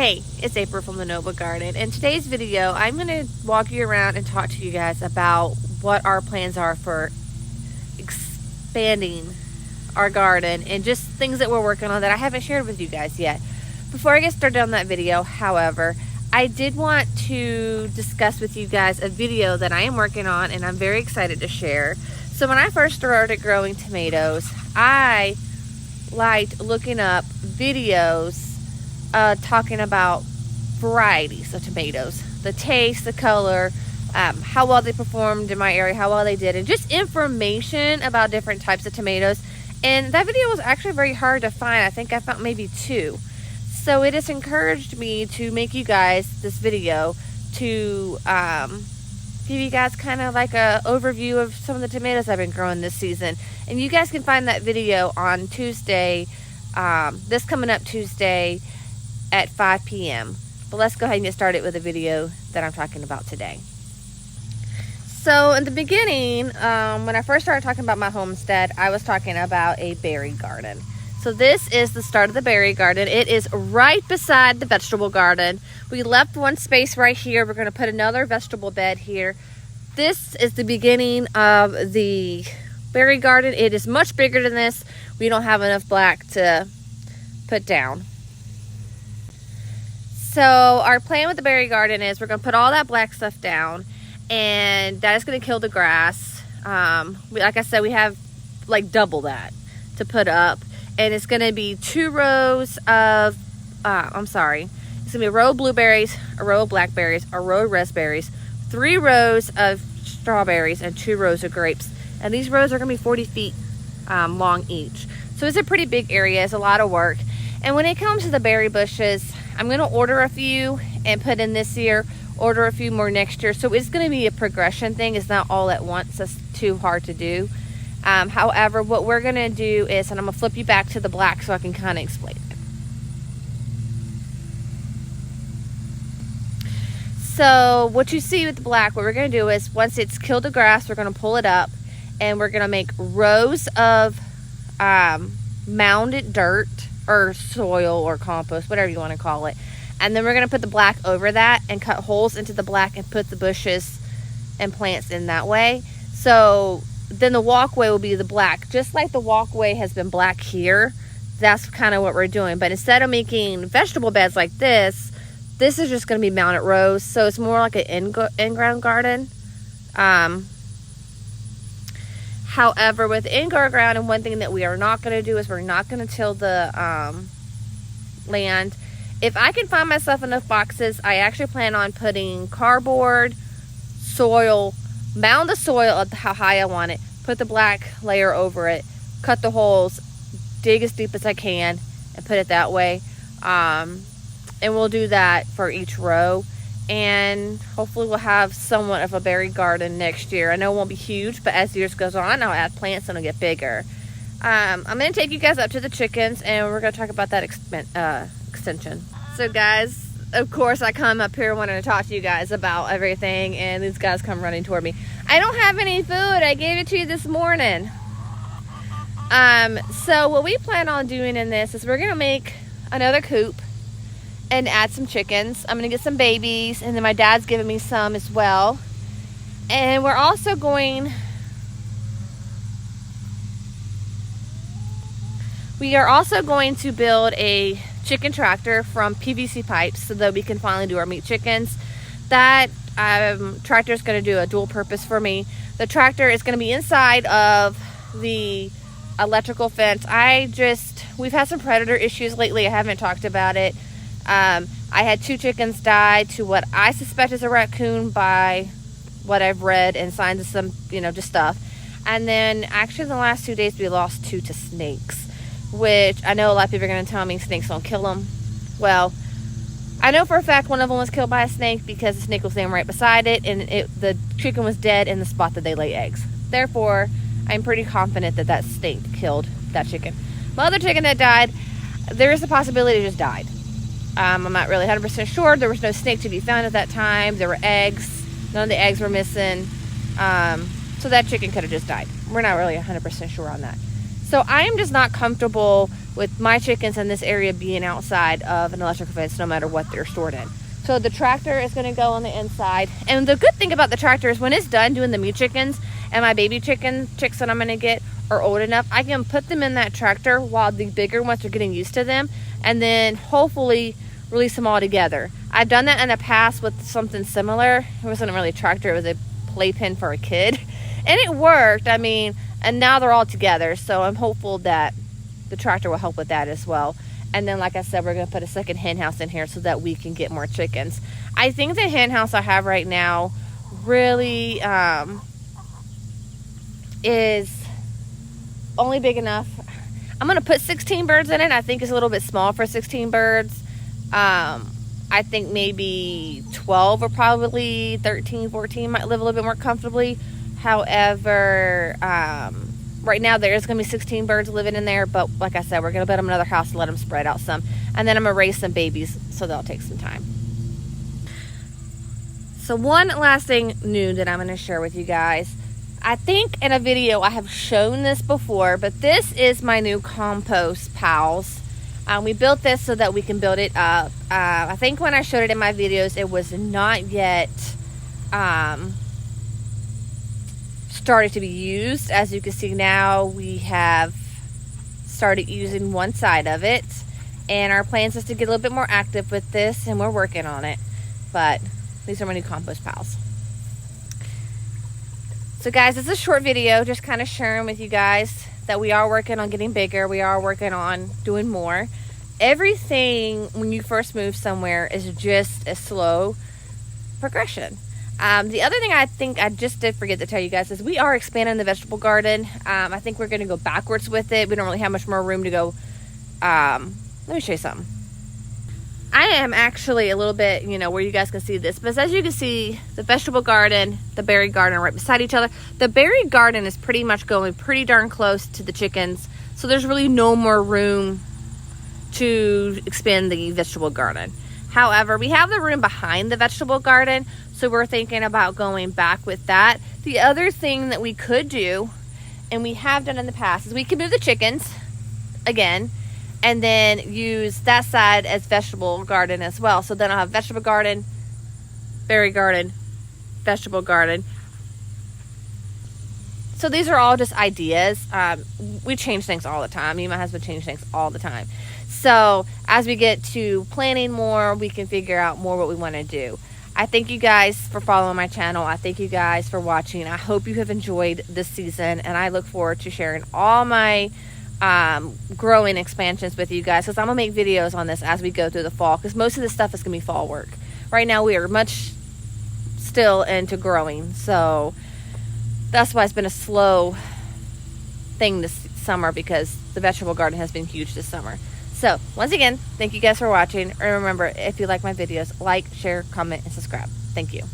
Hey, it's April from the Nova Garden. In today's video, I'm going to walk you around and talk to you guys about what our plans are for expanding our garden and just things that we're working on that I haven't shared with you guys yet. Before I get started on that video, however, I did want to discuss with you guys a video that I am working on and I'm very excited to share. So when I first started growing tomatoes, I liked looking up videos talking about varieties of tomatoes, the taste, the color, how well they performed in my area, how well they did, and just information about different types of tomatoes. And that video was actually very hard to find. I think I found maybe 2. So it has encouraged me to make you guys this video to give you guys kind of like a overview of some of the tomatoes I've been growing this season. And you guys can find that video on Tuesday, this coming up Tuesday at 5 p.m. But let's go ahead and get started with the video that I'm talking about today. So in the beginning, when I first started talking about my homestead, I was talking about a berry garden. So this is the start of the berry garden. It is right beside the vegetable garden. We left one space right here. We're going to put another vegetable bed here. This is the beginning of the berry garden. It is much bigger than this. We don't have enough black to put down. So our plan with the berry garden is we're going to put all that black stuff down, and that is going to kill the grass. Like I said, we have like double that to put up, and it's going to be 2 rows of it's going to be a row of blueberries, a row of blackberries, a row of raspberries, 3 rows of strawberries, and 2 rows of grapes. And these rows are going to be 40 feet long each. So it's a pretty big area. It's a lot of work. And when it comes to the berry bushes, I'm going to order a few and put in this year, order a few more next year. So it's going to be a progression thing. It's not all at once. That's too hard to do. However, what we're going to do is, and I'm going to flip you back to the black so I can kind of explain it. So what you see with the black, what we're going to do is once it's killed the grass, we're going to pull it up and we're going to make rows of mounded dirt or soil or compost, whatever you want to call it. And then we're going to put the black over that and cut holes into the black and put the bushes and plants in that way. So then the walkway will be the black. Just like the walkway has been black here, that's kind of what we're doing. But instead of making vegetable beds like this is just going to be mounted rows. So it's more like an in-ground garden. However, with in-ground garden, one thing that we are not going to do is we're not going to till the land. If I can find myself enough boxes, I actually plan on putting cardboard, soil, mound the soil up how high I want it, put the black layer over it, cut the holes, dig as deep as I can, and put it that way. And we'll do that for each row. And hopefully we'll have somewhat of a berry garden next year. I know it won't be huge, but as the years goes on, I'll add plants and it'll get bigger. I'm going to take you guys up to the chickens, and we're going to talk about that extension. So guys, of course I come up here wanting to talk to you guys about everything, and these guys come running toward me. I don't have any food. I gave it to you this morning. So what we plan on doing in this is we're going to make another coop and add some chickens. I'm going to get some babies, and then my dad's giving me some as well. And we're also going... We are also going to build a chicken tractor from PVC pipes so that we can finally do our meat chickens. That tractor is going to do a dual purpose for me. The tractor is going to be inside of the electrical fence. We've had some predator issues lately. I haven't talked about it. I had 2 chickens die to what I suspect is a raccoon by what I've read and signs of some, just stuff. And then actually the last 2 days we lost 2 to snakes, which I know a lot of people are going to tell me snakes don't kill them. Well, I know for a fact one of them was killed by a snake because the snake was laying right beside it, and the chicken was dead in the spot that they lay eggs. Therefore, I'm pretty confident that that snake killed that chicken. My other chicken that died, there is a possibility it just died. I'm not really 100% sure. There was no snake to be found at that time. There were eggs. None of the eggs were missing. So that chicken could have just died. We're not really 100% sure on that. So I am just not comfortable with my chickens in this area being outside of an electrical fence no matter what they're stored in. So the tractor is going to go on the inside. And the good thing about the tractor is when it's done doing the meat chickens and my baby chicks that I'm going to get are old enough, I can put them in that tractor while the bigger ones are getting used to them, and then hopefully release them all together. I've done that in the past with something similar. It wasn't really a tractor, it was a playpen for a kid. And it worked, I mean, and now they're all together. So I'm hopeful that the tractor will help with that as well. And then, like I said, we're going to put a second hen house in here so that we can get more chickens. I think the hen house I have right now really is only big enough. I'm going to put 16 birds in it. I think it's a little bit small for 16 birds. I think maybe 12 or probably 13, 14 might live a little bit more comfortably. However, right now there's going to be 16 birds living in there, but like I said, we're going to build them another house to let them spread out some. And then I'm going to raise some babies, so they'll take some time. So one last thing new that I'm going to share with you guys. I think in a video I have shown this before, but this is my new compost pals. We built this so that we can build it up. I think when I showed it in my videos, it was not yet started to be used. As you can see now, we have started using one side of it, and our plans is to get a little bit more active with this, and we're working on it. But these are my new compost pals. So guys, it's a short video, just kind of sharing with you guys that we are working on getting bigger. We are working on doing more. Everything when you first move somewhere is just a slow progression. The other thing I think I just did forget to tell you guys is we are expanding the vegetable garden. I think we're going to go backwards with it. We don't really have much more room to go. Let me show you something. I am actually a little bit, where you guys can see this, but as you can see, the vegetable garden, the berry garden are right beside each other. The berry garden is pretty much going pretty darn close to the chickens, so there's really no more room to expand the vegetable garden. However, we have the room behind the vegetable garden, so we're thinking about going back with that. The other thing that we could do, and we have done in the past, is we can move the chickens again, and then use that side as vegetable garden as well. So then I'll have vegetable garden, berry garden, vegetable garden. So these are all just ideas. We change things all the time. Me and my husband change things all the time. So as we get to planning more, we can figure out more what we want to do. I thank you guys for following my channel. I thank you guys for watching. I hope you have enjoyed this season, and I look forward to sharing all my growing expansions with you guys, because I'm gonna make videos on this as we go through the fall, because most of this stuff is gonna be fall work. Right now we are much still into growing, so that's why it's been a slow thing this summer, because the vegetable garden has been huge this summer. So once again, thank you guys for watching, and remember, if you like my videos, like, share, comment, and subscribe. Thank you.